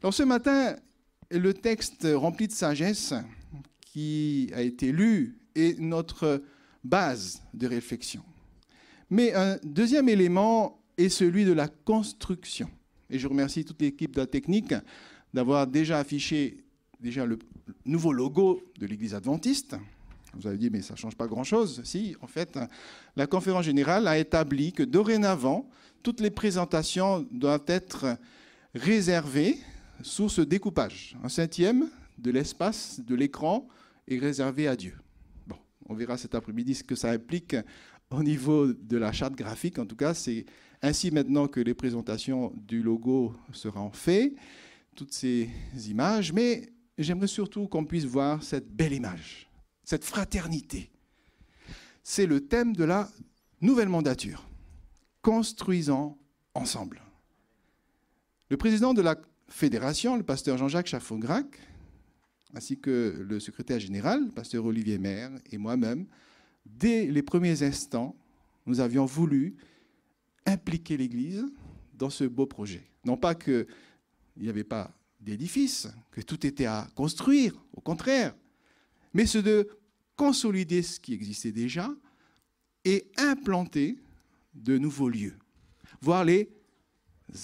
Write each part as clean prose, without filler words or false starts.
Alors ce matin, le texte rempli de sagesse qui a été lu est notre base de réflexion. Mais un deuxième élément est celui de la construction. Et je remercie toute l'équipe de la technique d'avoir déjà affiché le nouveau logo de l'Église adventiste. Vous avez dit, mais ça ne change pas grand-chose. Si, en fait, la conférence générale a établi que dorénavant, toutes les présentations doivent être réservées sous ce découpage. 1/5 de l'espace de l'écran est réservé à Dieu. Bon, on verra cet après-midi ce que ça implique au niveau de la charte graphique. En tout cas, c'est ainsi maintenant que les présentations du logo seront faites, toutes ces images. Mais j'aimerais surtout qu'on puisse voir cette belle image, cette fraternité. C'est le thème de la nouvelle mandature. Construisons ensemble. Le président de la fédération, le pasteur Jean-Jacques Chaffograc, ainsi que le secrétaire général, le pasteur Olivier Maire, et moi-même, dès les premiers instants, nous avions voulu impliquer l'Église dans ce beau projet. Non pas qu'il n'y avait pas d'édifice, que tout était à construire, au contraire, mais c'est de consolider ce qui existait déjà et implanter de nouveaux lieux, voire les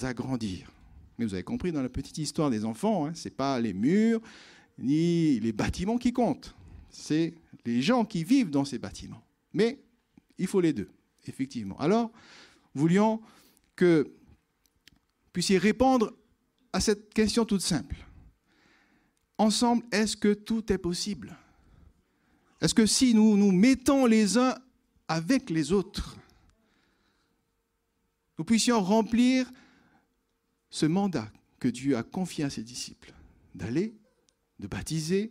agrandir. Mais vous avez compris, dans la petite histoire des enfants, ce n'est pas les murs ni les bâtiments qui comptent, c'est les gens qui vivent dans ces bâtiments. Mais il faut les deux, effectivement. Alors, voulions que vous puissiez répondre à cette question toute simple. Ensemble, est-ce que tout est possible? Est-ce que si nous nous mettons les uns avec les autres, nous puissions remplir ce mandat que Dieu a confié à ses disciples, d'aller, de baptiser.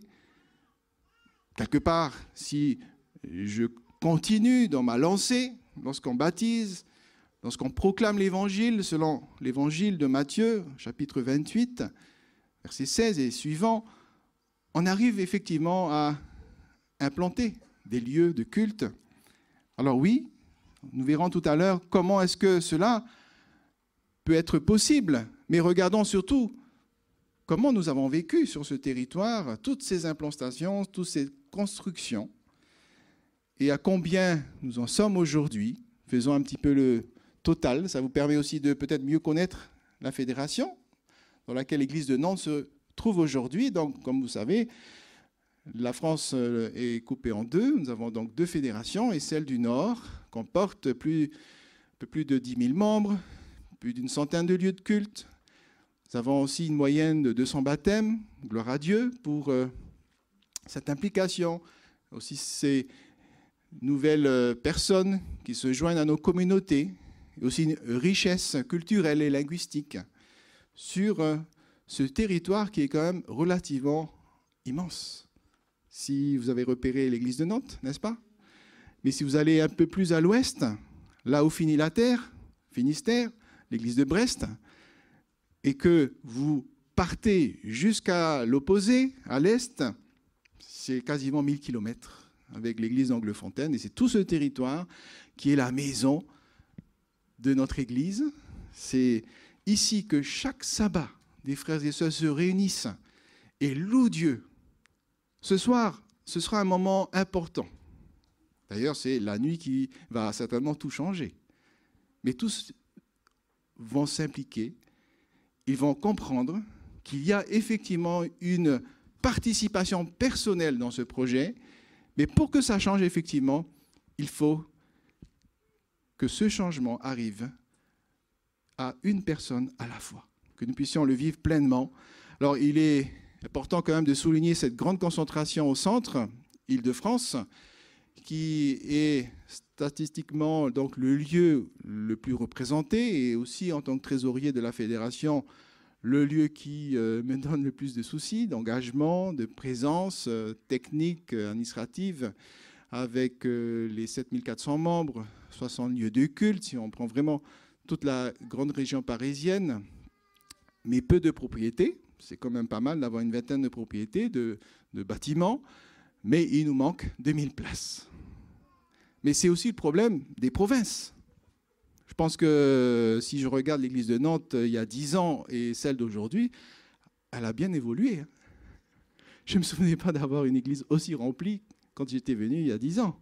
Quelque part, si je continue dans ma lancée, lorsqu'on baptise, lorsqu'on proclame l'Évangile, selon l'Évangile de Matthieu, chapitre 28, verset 16 et suivant, on arrive effectivement à implanter des lieux de culte. Alors oui, nous verrons tout à l'heure comment est-ce que cela peut être possible, mais regardons surtout comment nous avons vécu sur ce territoire toutes ces implantations, toutes ces constructions, et à combien nous en sommes aujourd'hui. Faisons un petit peu le total. Ça vous permet aussi de peut-être mieux connaître la fédération dans laquelle l'Église de Nantes se trouve aujourd'hui. Donc, comme vous savez, la France est coupée en deux. Nous avons donc 2 fédérations, et celle du Nord comporte un peu plus de 10 000 membres, plus d'une centaine de lieux de culte. Nous avons aussi une moyenne de 200 baptêmes, gloire à Dieu, pour cette implication. Aussi ces nouvelles personnes qui se joignent à nos communautés, et aussi une richesse culturelle et linguistique sur ce territoire qui est quand même relativement immense. Si vous avez repéré l'église de Nantes, n'est-ce pas? Mais si vous allez un peu plus à l'ouest, là où finit la terre, Finistère, l'église de Brest, et que vous partez jusqu'à l'opposé, à l'est, c'est quasiment 1000 kilomètres avec l'église d'Anglefontaine. Et c'est tout ce territoire qui est la maison de notre église. C'est ici que chaque sabbat, des frères et sœurs se réunissent et louent Dieu. Ce soir, ce sera un moment important. D'ailleurs, c'est la nuit qui va certainement tout changer. Mais tous vont s'impliquer. Ils vont comprendre qu'il y a effectivement une participation personnelle dans ce projet, mais pour que ça change effectivement, il faut que ce changement arrive à une personne à la fois, que nous puissions le vivre pleinement. Alors, il est important quand même de souligner cette grande concentration au centre, Île-de-France, qui est statistiquement donc le lieu le plus représenté et aussi en tant que trésorier de la fédération, le lieu qui me donne le plus de soucis, d'engagement, de présence technique, administrative, avec les 7400 membres, 60 lieux de culte, si on prend vraiment toute la grande région parisienne, mais peu de propriétés. C'est quand même pas mal d'avoir une vingtaine de propriétés, de bâtiments, mais il nous manque 2000 places. Mais c'est aussi le problème des provinces. Je pense que si je regarde l'église de Nantes il y a 10 ans et celle d'aujourd'hui, elle a bien évolué. Je ne me souvenais pas d'avoir une église aussi remplie quand j'étais venu il y a 10 ans.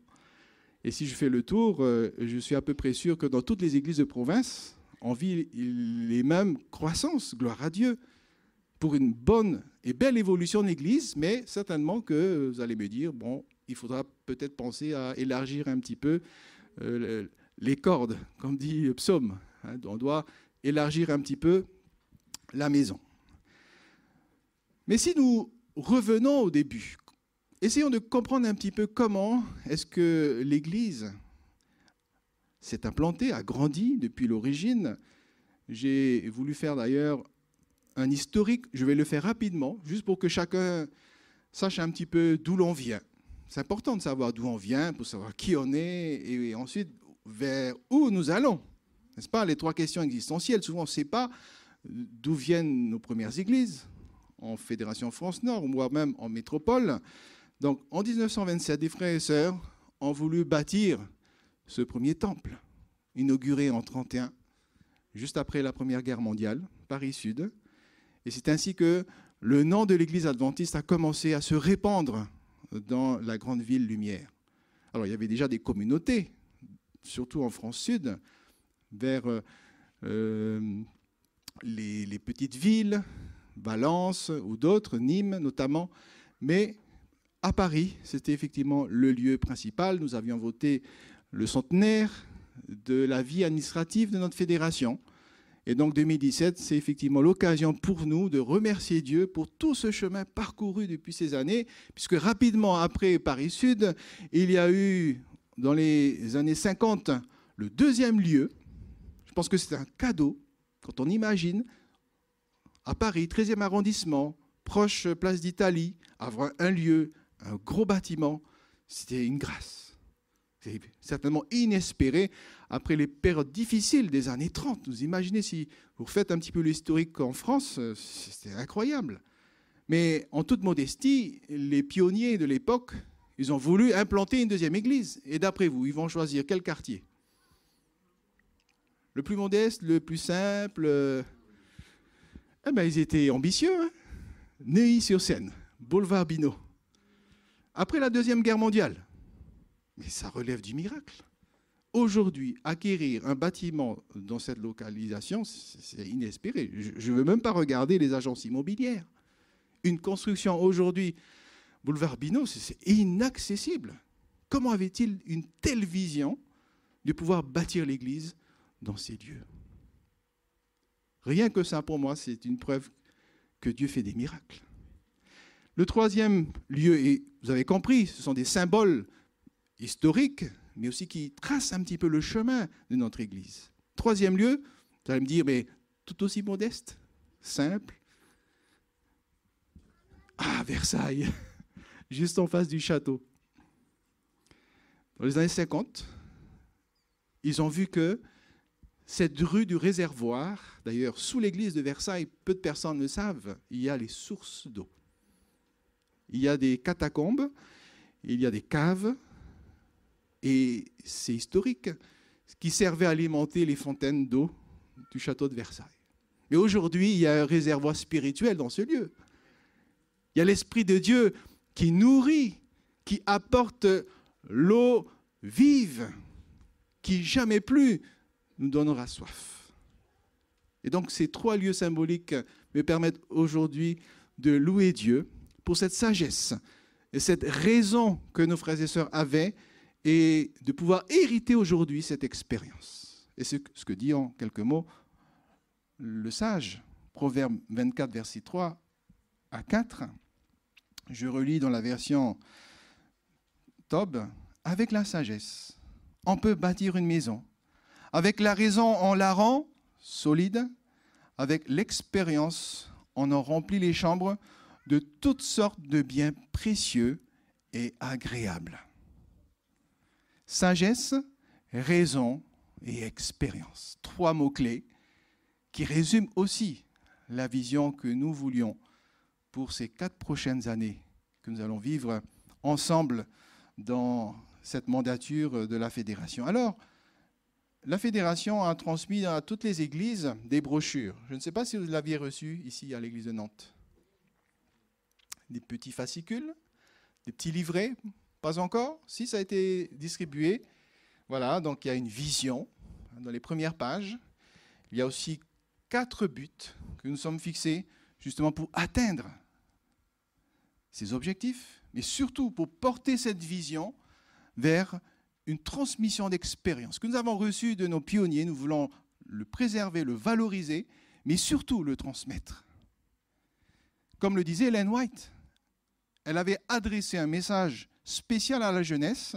Et si je fais le tour, je suis à peu près sûr que dans toutes les églises de province, on vit les mêmes croissances, gloire à Dieu, pour une bonne et belle évolution de l'église, mais certainement que vous allez me dire, bon, il faudra peut-être penser à élargir un petit peu les cordes, comme dit le psaume. On doit élargir un petit peu la maison. Mais si nous revenons au début, essayons de comprendre un petit peu comment est-ce que l'Église s'est implantée, a grandi depuis l'origine. J'ai voulu faire d'ailleurs un historique, je vais le faire rapidement, juste pour que chacun sache un petit peu d'où l'on vient. C'est important de savoir d'où on vient, pour savoir qui on est, et ensuite vers où nous allons. N'est-ce pas? Les 3 questions existentielles, souvent on ne sait pas d'où viennent nos premières églises, en Fédération France-Nord, ou moi-même en métropole. Donc, en 1927, des frères et sœurs ont voulu bâtir ce premier temple, inauguré en 1931, juste après la Première Guerre mondiale, Paris-Sud. Et c'est ainsi que le nom de l'Église adventiste a commencé à se répandre dans la grande ville Lumière. Alors, il y avait déjà des communautés, surtout en France-Sud, vers les petites villes, Valence ou d'autres, Nîmes notamment, mais à Paris, c'était effectivement le lieu principal. Nous avions voté le centenaire de la vie administrative de notre fédération. Et donc 2017, c'est effectivement l'occasion pour nous de remercier Dieu pour tout ce chemin parcouru depuis ces années, puisque rapidement après Paris-Sud, il y a eu, dans les années 50, le 2e lieu. Je pense que c'est un cadeau, quand on imagine, à Paris, 13e arrondissement, proche place d'Italie, avoir un lieu, un gros bâtiment, c'était une grâce. C'est certainement inespéré après les périodes difficiles des années 30. Vous imaginez, si vous faites un petit peu l'historique en France, c'était incroyable. Mais en toute modestie, les pionniers de l'époque, ils ont voulu implanter une 2e église. Et d'après vous, ils vont choisir quel quartier? Le plus modeste, le plus simple? Eh bien, ils étaient ambitieux. Hein. Neuilly-sur-Seine, boulevard Bineau. Après la 2e Guerre mondiale, mais ça relève du miracle. Aujourd'hui, acquérir un bâtiment dans cette localisation, c'est inespéré. Je ne veux même pas regarder les agences immobilières. Une construction aujourd'hui, boulevard Bineau, c'est inaccessible. Comment avait-il une telle vision de pouvoir bâtir l'église dans ces lieux? Rien que ça, pour moi, c'est une preuve que Dieu fait des miracles. Le 3e lieu, et vous avez compris, ce sont des symboles historiques, mais aussi qui tracent un petit peu le chemin de notre Église. 3e lieu, vous allez me dire, mais tout aussi modeste, simple. Ah, Versailles, juste en face du château. Dans les années 50, ils ont vu que cette rue du réservoir, d'ailleurs, sous l'église de Versailles, peu de personnes le savent, il y a les sources d'eau. Il y a des catacombes, il y a des caves, et c'est historique, qui servait à alimenter les fontaines d'eau du château de Versailles. Mais aujourd'hui, il y a un réservoir spirituel dans ce lieu. Il y a l'Esprit de Dieu qui nourrit, qui apporte l'eau vive, qui jamais plus nous donnera soif. Et donc ces 3 lieux symboliques me permettent aujourd'hui de louer Dieu pour cette sagesse et cette raison que nos frères et sœurs avaient et de pouvoir hériter aujourd'hui cette expérience. Et c'est ce que dit en quelques mots le sage, Proverbe 24, verset 3 à 4. Je relis dans la version Tob. Avec la sagesse, on peut bâtir une maison. Avec la raison, on la rend solide. Avec l'expérience, on en remplit les chambres de toutes sortes de biens précieux et agréables. Sagesse, raison et expérience. 3 mots-clés qui résument aussi la vision que nous voulions pour ces 4 prochaines années que nous allons vivre ensemble dans cette mandature de la Fédération. Alors, la Fédération a transmis à toutes les églises des brochures. Je ne sais pas si vous l'aviez reçu ici à l'église de Nantes. des petits fascicules, des petits livrets. Pas encore? Si, ça a été distribué. Voilà, donc il y a une vision dans les premières pages. Il y a aussi 4 buts que nous sommes fixés justement pour atteindre ces objectifs, mais surtout pour porter cette vision vers une transmission d'expérience que nous avons reçue de nos pionniers. Nous voulons le préserver, le valoriser, mais surtout le transmettre. Comme le disait Ellen White, elle avait adressé un message spécial à la jeunesse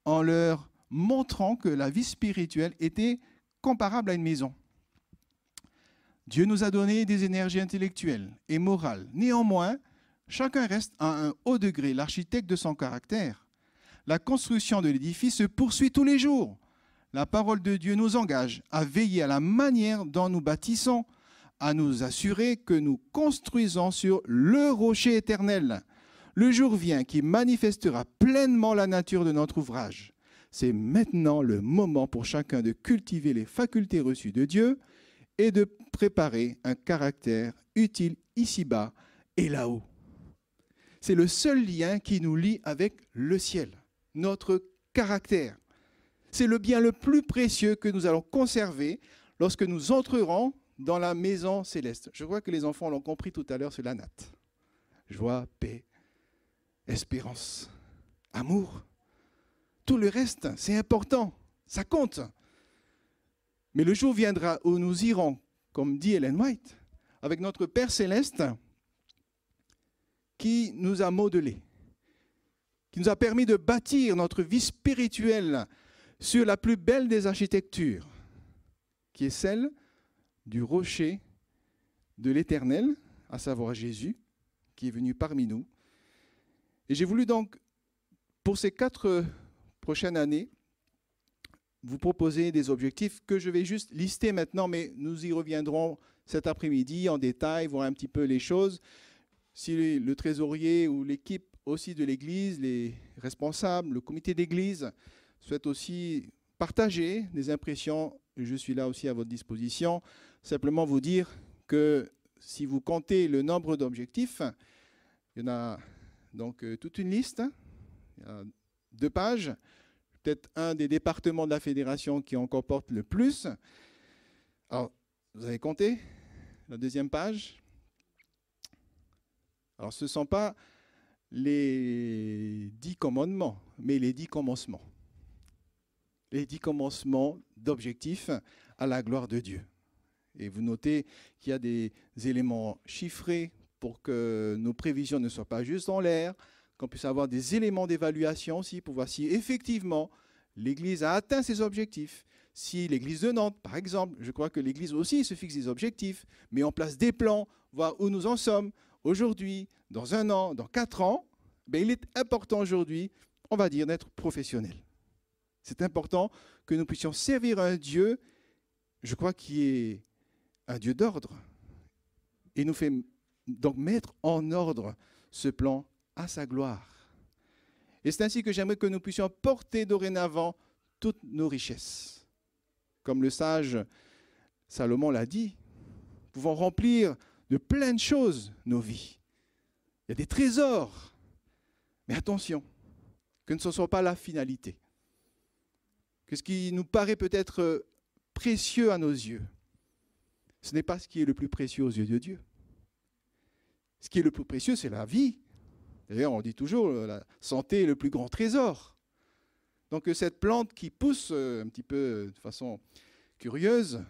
en leur montrant que la vie spirituelle était comparable à une maison. Dieu nous a donné des énergies intellectuelles et morales. Néanmoins, chacun reste à un haut degré l'architecte de son caractère. La construction de l'édifice se poursuit tous les jours. La parole de Dieu nous engage à veiller à la manière dont nous bâtissons, à nous assurer que nous construisons sur le rocher éternel. Le jour vient qui manifestera pleinement la nature de notre ouvrage. C'est maintenant le moment pour chacun de cultiver les facultés reçues de Dieu et de préparer un caractère utile ici-bas et là-haut. C'est le seul lien qui nous lie avec le ciel, notre caractère. C'est le bien le plus précieux que nous allons conserver lorsque nous entrerons dans la maison céleste. Je crois que les enfants l'ont compris tout à l'heure, c'est la natte. Joie, paix, espérance, amour. Tout le reste, c'est important, ça compte. Mais le jour viendra où nous irons, comme dit Ellen White, avec notre Père céleste qui nous a modelés, qui nous a permis de bâtir notre vie spirituelle sur la plus belle des architectures, qui est celle du rocher de l'Éternel, à savoir Jésus, qui est venu parmi nous. Et j'ai voulu donc, pour ces 4 prochaines années, vous proposer des objectifs que je vais juste lister maintenant, mais nous y reviendrons cet après-midi en détail, voir un petit peu les choses. Si le trésorier ou l'équipe aussi de l'Église, les responsables, le comité d'Église souhaitent aussi partager des impressions, je suis là aussi à votre disposition. Simplement vous dire que si vous comptez le nombre d'objectifs, il y en a donc toute une liste, il y a 2 pages, peut-être un des départements de la fédération qui en comporte le plus. Alors, vous avez compté la 2e page? Alors, ce ne sont pas les 10 commandements, mais les 10 commencements. Les 10 commencements d'objectifs à la gloire de Dieu. Et vous notez qu'il y a des éléments chiffrés pour que nos prévisions ne soient pas juste en l'air, qu'on puisse avoir des éléments d'évaluation aussi pour voir si effectivement l'Église a atteint ses objectifs. Si l'Église de Nantes, par exemple, je crois que l'Église aussi se fixe des objectifs, met en place des plans, voir où nous en sommes aujourd'hui, dans 1 an, dans 4 ans, ben il est important aujourd'hui, on va dire, d'être professionnel. C'est important que nous puissions servir un Dieu, je crois, qui est un Dieu d'ordre, et nous fait donc mettre en ordre ce plan à sa gloire. Et c'est ainsi que j'aimerais que nous puissions porter dorénavant toutes nos richesses. Comme le sage Salomon l'a dit, nous pouvons remplir de plein de choses nos vies. Il y a des trésors, mais attention, que ce ne soit pas la finalité. Que ce qui nous paraît peut-être précieux à nos yeux, ce n'est pas ce qui est le plus précieux aux yeux de Dieu. Ce qui est le plus précieux, c'est la vie. D'ailleurs, on dit toujours, la santé est le plus grand trésor. Donc que cette plante qui pousse un petit peu de façon curieuse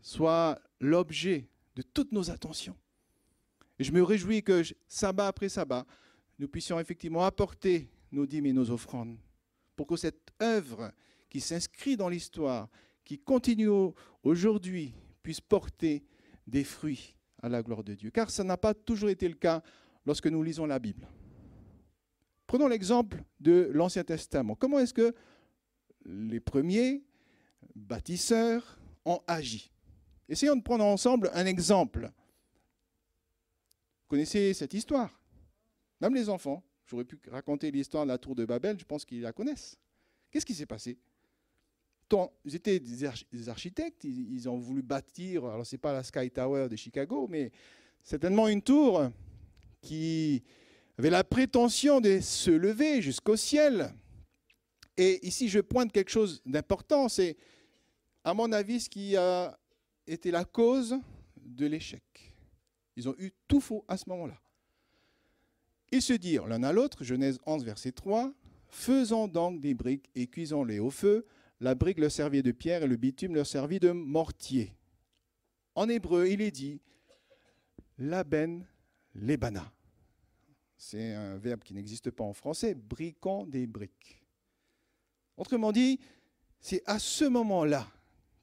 soit l'objet de toutes nos attentions. Et je me réjouis que sabbat après sabbat, nous puissions effectivement apporter nos dîmes et nos offrandes pour que cette œuvre qui s'inscrit dans l'histoire, qui continue aujourd'hui, puisse porter des fruits à la gloire de Dieu. Car ça n'a pas toujours été le cas lorsque nous lisons la Bible. Prenons l'exemple de l'Ancien Testament. Comment est-ce que les premiers bâtisseurs ont agi? Essayons de prendre ensemble un exemple. Vous connaissez cette histoire? Même les enfants. J'aurais pu raconter l'histoire de la tour de Babel, je pense qu'ils la connaissent. Qu'est-ce qui s'est passé? Ils étaient des architectes, ils ont voulu bâtir, alors ce n'est pas la Sky Tower de Chicago, mais certainement une tour qui avait la prétention de se lever jusqu'au ciel. Et ici, je pointe quelque chose d'important, c'est, à mon avis, ce qui a été la cause de l'échec. Ils ont eu tout faux à ce moment-là. Ils se dirent l'un à l'autre, Genèse 11, verset 3, « Faisons donc des briques et cuisons-les au feu. La brique leur servit de pierre et le bitume leur servit de mortier. » En hébreu, il est dit « laben lebana ». C'est un verbe qui n'existe pas en français, « briquons des briques ». Autrement dit, c'est à ce moment-là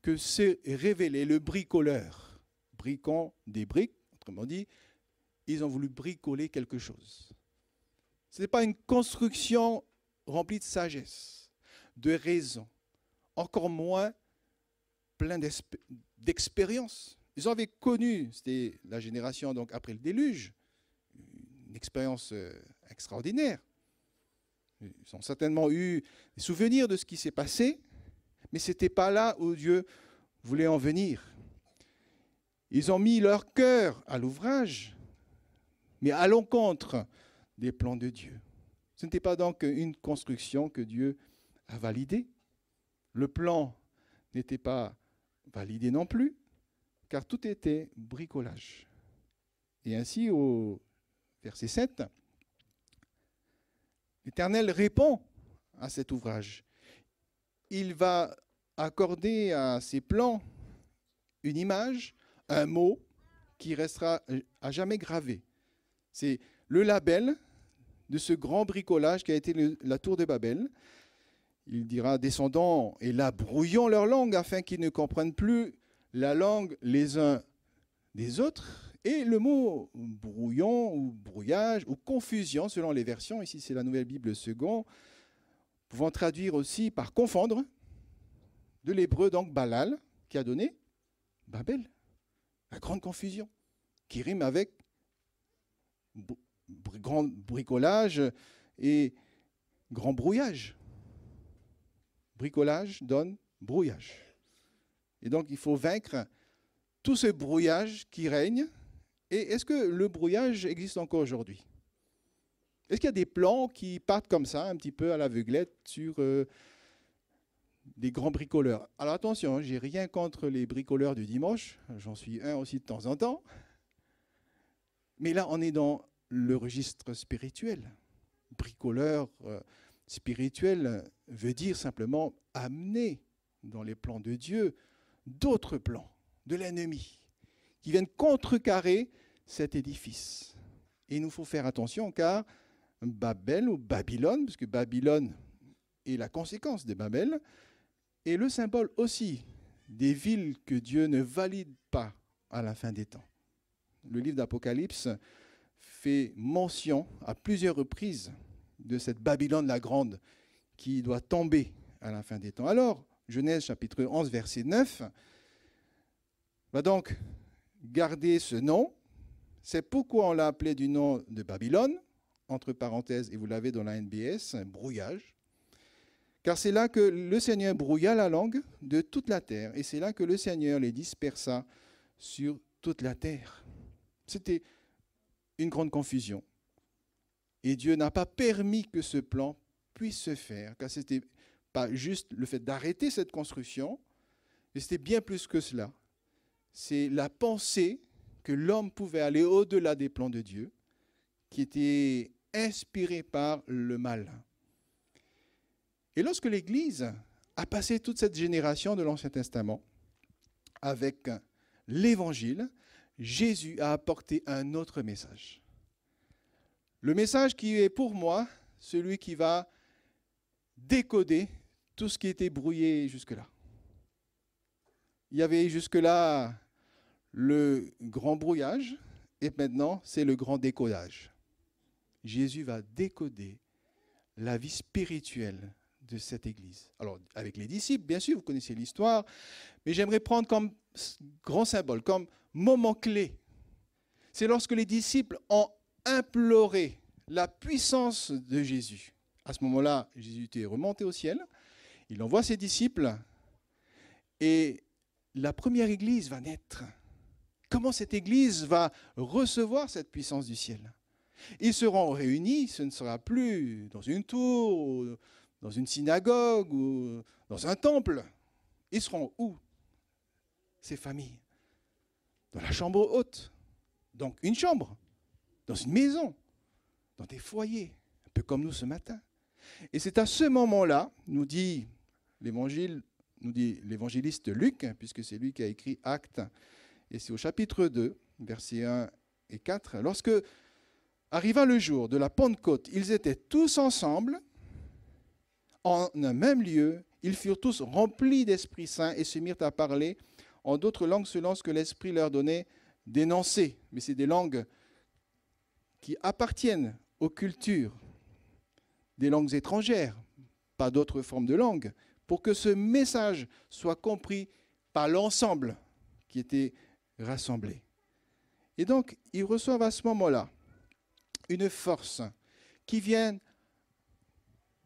que s'est révélé le bricoleur. Briquons des briques, autrement dit, ils ont voulu bricoler quelque chose. Ce n'est pas une construction remplie de sagesse, de raison, encore moins plein d'expérience. Ils avaient connu, c'était la génération donc après le déluge, une expérience extraordinaire. Ils ont certainement eu des souvenirs de ce qui s'est passé, mais ce n'était pas là où Dieu voulait en venir. Ils ont mis leur cœur à l'ouvrage, mais à l'encontre des plans de Dieu. Ce n'était pas donc une construction que Dieu a validée. Le plan n'était pas validé non plus, car tout était bricolage. Et ainsi, au verset 7, l'Éternel répond à cet ouvrage. Il va accorder à ces plans une image, un mot qui restera à jamais gravé. C'est le label de ce grand bricolage qui a été la tour de Babel. Il dira, descendons et là brouillons leur langue afin qu'ils ne comprennent plus la langue les uns des autres. Et le mot brouillon ou brouillage ou confusion selon les versions, ici c'est la Nouvelle Bible second, pouvant traduire aussi par confondre, de l'hébreu donc Balal, qui a donné Babel, la grande confusion, qui rime avec grand bricolage et grand brouillage. Bricolage donne brouillage. Et donc il faut vaincre tout ce brouillage qui règne. Et est-ce que le brouillage existe encore aujourd'hui? Est-ce qu'il y a des plans qui partent comme ça, un petit peu à l'aveuglette, sur des grands bricoleurs? Alors attention, j'ai rien contre les bricoleurs du dimanche, j'en suis un aussi de temps en temps. Mais là, on est dans le registre spirituel. Bricoleur spirituel veut dire simplement amener dans les plans de Dieu d'autres plans de l'ennemi qui viennent contrecarrer cet édifice. Et il nous faut faire attention car Babel ou Babylone, parce que Babylone est la conséquence de Babel, est le symbole aussi des villes que Dieu ne valide pas à la fin des temps. Le livre d'Apocalypse fait mention à plusieurs reprises de cette Babylone la grande qui doit tomber à la fin des temps. Alors, Genèse chapitre 11, verset 9, va donc garder ce nom. C'est pourquoi on l'a appelé du nom de Babylone, entre parenthèses, et vous l'avez dans la NBS, un brouillage. Car c'est là que le Seigneur brouilla la langue de toute la terre, et c'est là que le Seigneur les dispersa sur toute la terre. C'était une grande confusion. Et Dieu n'a pas permis que ce plan puisse se faire, car ce n'était pas juste le fait d'arrêter cette construction, mais c'était bien plus que cela. C'est la pensée que l'homme pouvait aller au-delà des plans de Dieu, qui était inspirée par le mal. Et lorsque l'Église a passé toute cette génération de l'Ancien Testament avec l'Évangile, Jésus a apporté un autre message. Le message qui est pour moi celui qui va décoder tout ce qui était brouillé jusque-là. Il y avait jusque-là le grand brouillage et maintenant c'est le grand décodage. Jésus va décoder la vie spirituelle de cette Église. Alors, avec les disciples, bien sûr, vous connaissez l'histoire, mais j'aimerais prendre comme grand symbole, comme moment clé. C'est lorsque les disciples ont imploré la puissance de Jésus. À ce moment-là, Jésus était remonté au ciel, il envoie ses disciples et la première Église va naître. Comment cette Église va recevoir cette puissance du ciel? Ils seront réunis, ce ne sera plus dans une tour, ou dans une synagogue, ou dans un temple. Ils seront où, ces familles? Dans la chambre haute. Donc une chambre, dans une maison, dans des foyers, un peu comme nous ce matin. Et c'est à ce moment-là, nous dit l'évangéliste Luc, puisque c'est lui qui a écrit Actes, et c'est au chapitre 2, versets 1 et 4, lorsque arriva le jour de la Pentecôte, ils étaient tous ensemble, en un même lieu, ils furent tous remplis d'Esprit Saint et se mirent à parler en d'autres langues selon ce que l'Esprit leur donnait d'énoncer. Mais c'est des langues qui appartiennent aux cultures, des langues étrangères, pas d'autres formes de langues, pour que ce message soit compris par l'ensemble qui était rassemblé. Et donc, ils reçoivent à ce moment-là une force qui vient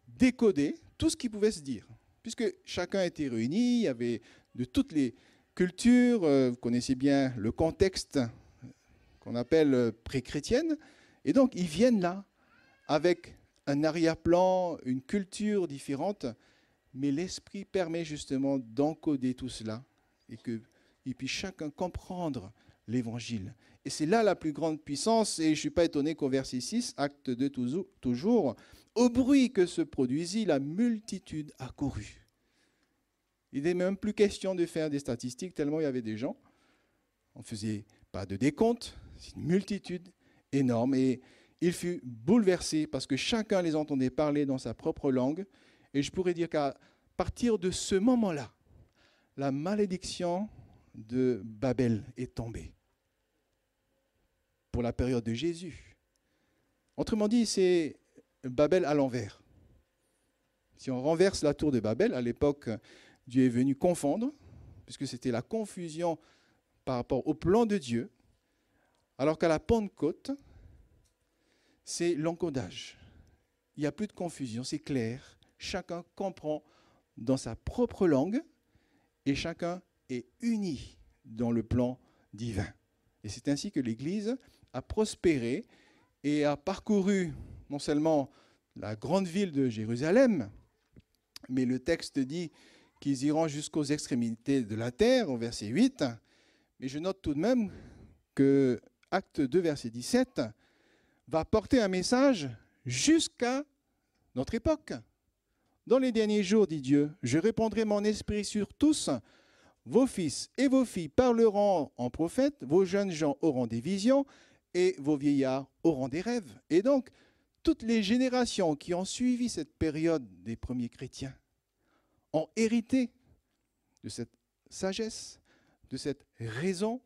décoder tout ce qui pouvait se dire. Puisque chacun était réuni, il y avait de toutes les cultures, vous connaissez bien le contexte qu'on appelle pré-chrétienne, et donc ils viennent là avec un arrière-plan, une culture différente, mais l'Esprit permet justement d'encoder tout cela et puis chacun comprendre l'Évangile. Et c'est là la plus grande puissance, et je ne suis pas étonné qu'au verset 6, acte 2 toujours, au bruit que se produisit, la multitude accourut. Il n'est même plus question de faire des statistiques, tellement il y avait des gens. On ne faisait pas de décompte, c'est une multitude énorme. Et il fut bouleversé parce que chacun les entendait parler dans sa propre langue. Et je pourrais dire qu'à partir de ce moment-là, la malédiction de Babel est tombée pour la période de Jésus. Autrement dit, c'est Babel à l'envers. Si on renverse la tour de Babel, à l'époque, Dieu est venu confondre, puisque c'était la confusion par rapport au plan de Dieu, alors qu'à la Pentecôte, c'est l'encodage. Il n'y a plus de confusion, c'est clair. Chacun comprend dans sa propre langue et chacun est uni dans le plan divin. Et c'est ainsi que l'Église a prospéré et a parcouru non seulement la grande ville de Jérusalem, mais le texte dit qu'ils iront jusqu'aux extrémités de la terre, au verset 8. Mais je note tout de même que Acte 2, verset 17, va porter un message jusqu'à notre époque. Dans les derniers jours, dit Dieu, je répandrai mon esprit sur tous. Vos fils et vos filles parleront en prophètes, vos jeunes gens auront des visions et vos vieillards auront des rêves. Et donc, toutes les générations qui ont suivi cette période des premiers chrétiens ont hérité de cette sagesse, de cette raison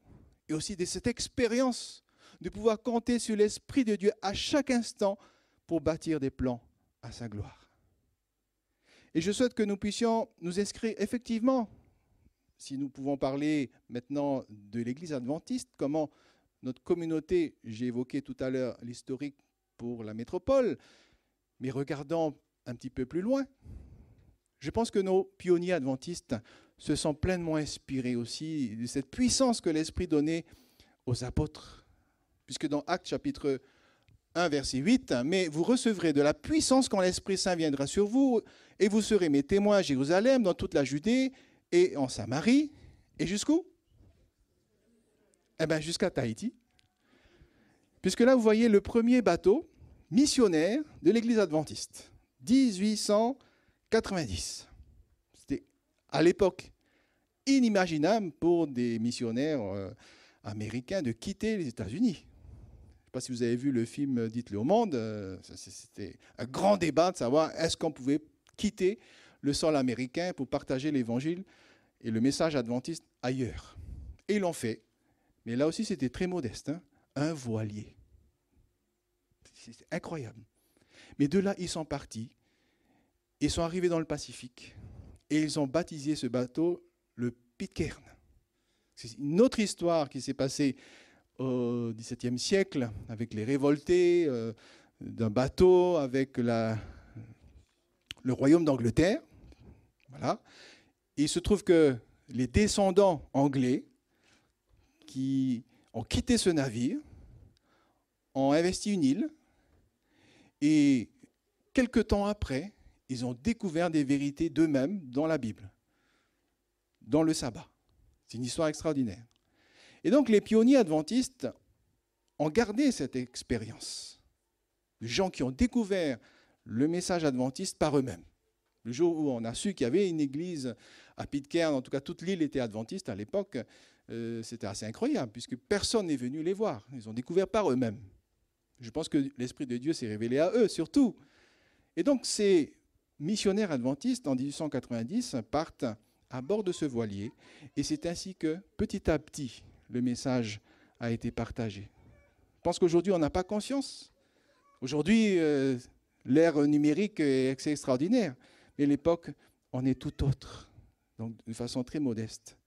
et aussi de cette expérience de pouvoir compter sur l'Esprit de Dieu à chaque instant pour bâtir des plans à sa gloire. Et je souhaite que nous puissions nous inscrire effectivement, si nous pouvons parler maintenant de l'Église adventiste, comment notre communauté, j'ai évoqué tout à l'heure l'historique pour la métropole, mais regardons un petit peu plus loin. Je pense que nos pionniers adventistes se sont pleinement inspirés aussi de cette puissance que l'Esprit donnait aux apôtres. Puisque dans Actes chapitre 1, verset 8, « Mais vous recevrez de la puissance quand l'Esprit Saint viendra sur vous, et vous serez mes témoins à Jérusalem, dans toute la Judée et en Samarie. » Et jusqu'où? Eh bien, jusqu'à Tahiti. Puisque là, vous voyez le premier bateau missionnaire de l'Église adventiste, 1890. C'était à l'époque inimaginable pour des missionnaires américains de quitter les États-Unis. Je ne sais pas si vous avez vu le film Dites-le au monde, c'était un grand débat de savoir est-ce qu'on pouvait quitter le sol américain pour partager l'évangile et le message adventiste ailleurs. Et ils l'ont fait, mais là aussi c'était très modeste, hein, un voilier. C'est incroyable. Mais de là, ils sont partis, ils sont arrivés dans le Pacifique et ils ont baptisé ce bateau le Pitcairn. C'est une autre histoire qui s'est passée au XVIIe siècle avec les révoltés d'un bateau avec le royaume d'Angleterre. Voilà. Et il se trouve que les descendants anglais qui ont quitté ce navire ont investi une île et quelque temps après, ils ont découvert des vérités d'eux-mêmes dans la Bible, dans le sabbat. C'est une histoire extraordinaire. Et donc les pionniers adventistes ont gardé cette expérience. Les gens qui ont découvert le message adventiste par eux-mêmes. Le jour où on a su qu'il y avait une église à Pitcairn, en tout cas toute l'île était adventiste à l'époque, c'était assez incroyable, puisque personne n'est venu les voir. Ils ont découvert par eux-mêmes. Je pense que l'Esprit de Dieu s'est révélé à eux, surtout. Et donc ces missionnaires adventistes, en 1890, partent à bord de ce voilier, et c'est ainsi que, petit à petit, le message a été partagé. Je pense qu'aujourd'hui, on n'a pas conscience. Aujourd'hui, l'ère numérique est extraordinaire, mais à l'époque, on est tout autre, donc de façon très modeste.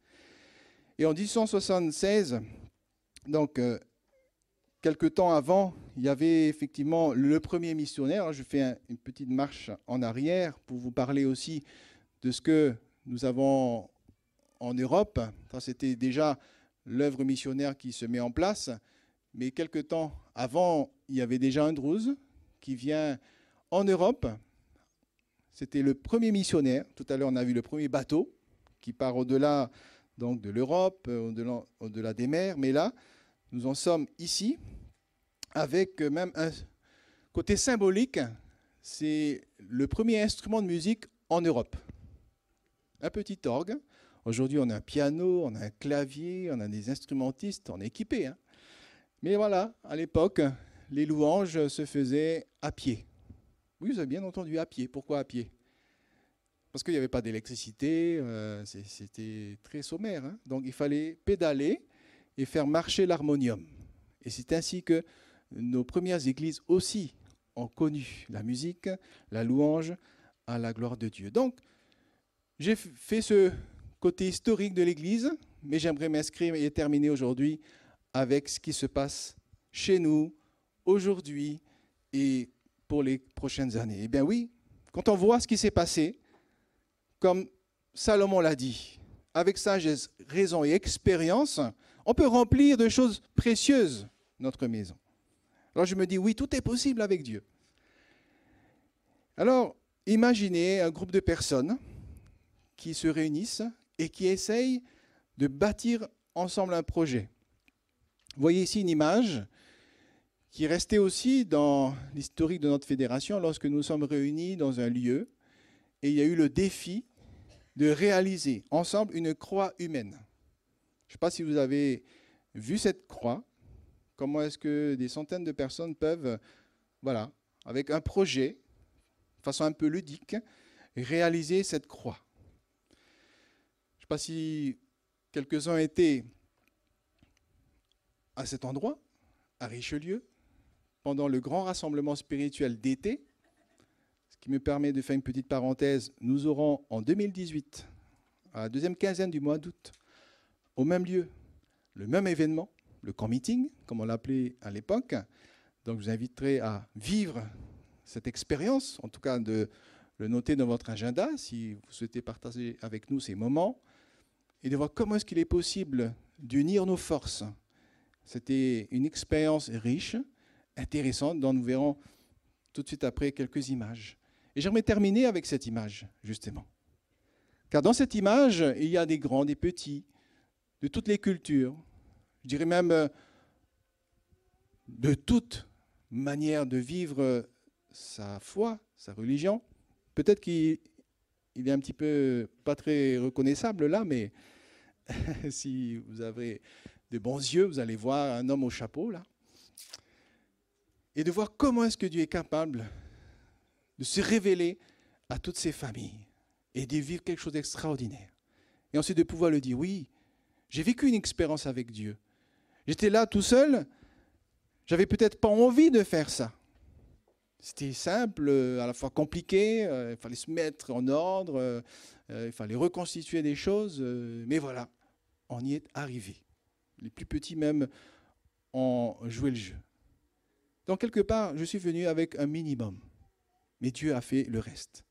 Et en 1876, donc quelque temps avant, il y avait effectivement le premier missionnaire. Je fais une petite marche en arrière pour vous parler aussi de ce que nous avons en Europe. Ça, c'était déjà l'œuvre missionnaire qui se met en place. Mais quelque temps avant, il y avait déjà Andrews qui vient en Europe. C'était le premier missionnaire. Tout à l'heure, on a vu le premier bateau qui part au-delà donc, de l'Europe, au-delà des mers. Mais là, nous en sommes ici, avec même un côté symbolique. C'est le premier instrument de musique en Europe. Un petit orgue. Aujourd'hui, on a un piano, on a un clavier, on a des instrumentistes, on est équipés. Hein. Mais voilà, à l'époque, les louanges se faisaient à pied. Oui, vous avez bien entendu, à pied. Pourquoi à pied? Parce qu'il n'y avait pas d'électricité, c'était très sommaire. Hein. Donc il fallait pédaler et faire marcher l'harmonium. Et c'est ainsi que nos premières églises aussi ont connu la musique, la louange à la gloire de Dieu. Donc, j'ai fait ce côté historique de l'Église, mais j'aimerais m'inscrire et terminer aujourd'hui avec ce qui se passe chez nous, aujourd'hui et pour les prochaines années. Eh bien oui, quand on voit ce qui s'est passé, comme Salomon l'a dit, avec sagesse, raison et expérience, on peut remplir de choses précieuses notre maison. Alors je me dis, oui, tout est possible avec Dieu. Alors, imaginez un groupe de personnes qui se réunissent et qui essayent de bâtir ensemble un projet. Vous voyez ici une image qui est restée aussi dans l'historique de notre fédération lorsque nous sommes réunis dans un lieu et il y a eu le défi de réaliser ensemble une croix humaine. Je ne sais pas si vous avez vu cette croix, comment est-ce que des centaines de personnes peuvent, voilà, avec un projet, de façon un peu ludique, réaliser cette croix. Je ne sais pas si quelques-uns étaient à cet endroit, à Richelieu, pendant le grand rassemblement spirituel d'été. Ce qui me permet de faire une petite parenthèse, nous aurons en 2018, à la deuxième quinzaine du mois d'août, au même lieu, le même événement, le camp meeting, comme on l'appelait à l'époque. Donc je vous inviterai à vivre cette expérience, en tout cas de le noter dans votre agenda, si vous souhaitez partager avec nous ces moments, et de voir comment est-ce qu'il est possible d'unir nos forces. C'était une expérience riche, intéressante, dont nous verrons tout de suite après quelques images. Et j'aimerais terminer avec cette image, justement. Car dans cette image, il y a des grands, des petits, de toutes les cultures, je dirais même de toute manière de vivre sa foi, sa religion. Peut-être qu'il est un petit peu pas très reconnaissable là, mais si vous avez de bons yeux, vous allez voir un homme au chapeau là. Et de voir comment est-ce que Dieu est capable de se révéler à toutes ces familles et de vivre quelque chose d'extraordinaire. Et ensuite de pouvoir le dire, oui, j'ai vécu une expérience avec Dieu. J'étais là tout seul, j'avais peut-être pas envie de faire ça. C'était simple, à la fois compliqué, il fallait se mettre en ordre, il fallait reconstituer des choses, mais voilà, on y est arrivé. Les plus petits même ont joué le jeu. Donc quelque part, je suis venu avec un minimum, mais Dieu a fait le reste.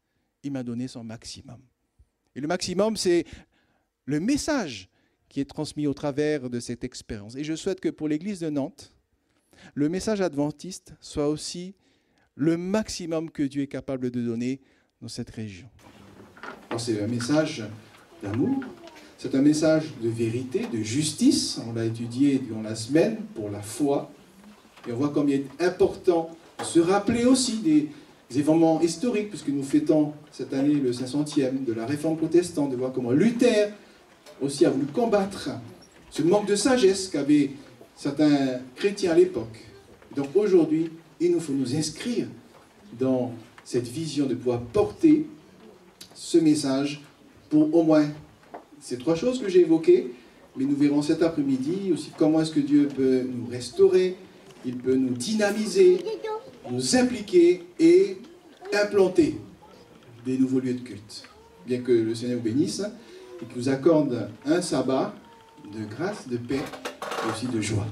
Il m'a donné son maximum. Et le maximum, c'est le message qui est transmis au travers de cette expérience. Et je souhaite que pour l'Église de Nantes, le message adventiste soit aussi le maximum que Dieu est capable de donner dans cette région. C'est un message d'amour, c'est un message de vérité, de justice. On l'a étudié durant la semaine pour la foi. Et on voit combien il est important de se rappeler aussi des événements historiques, puisque nous fêtons cette année le 500e de la Réforme protestante, de voir comment Luther aussi a voulu combattre ce manque de sagesse qu'avaient certains chrétiens à l'époque. Donc aujourd'hui, il nous faut nous inscrire dans cette vision de pouvoir porter ce message pour au moins ces trois choses que j'ai évoquées, mais nous verrons cet après-midi aussi comment est-ce que Dieu peut nous restaurer, il peut nous dynamiser, nous impliquer et implanter des nouveaux lieux de culte. Bien que le Seigneur vous bénisse et qu'il nous accorde un sabbat de grâce, de paix et aussi de joie.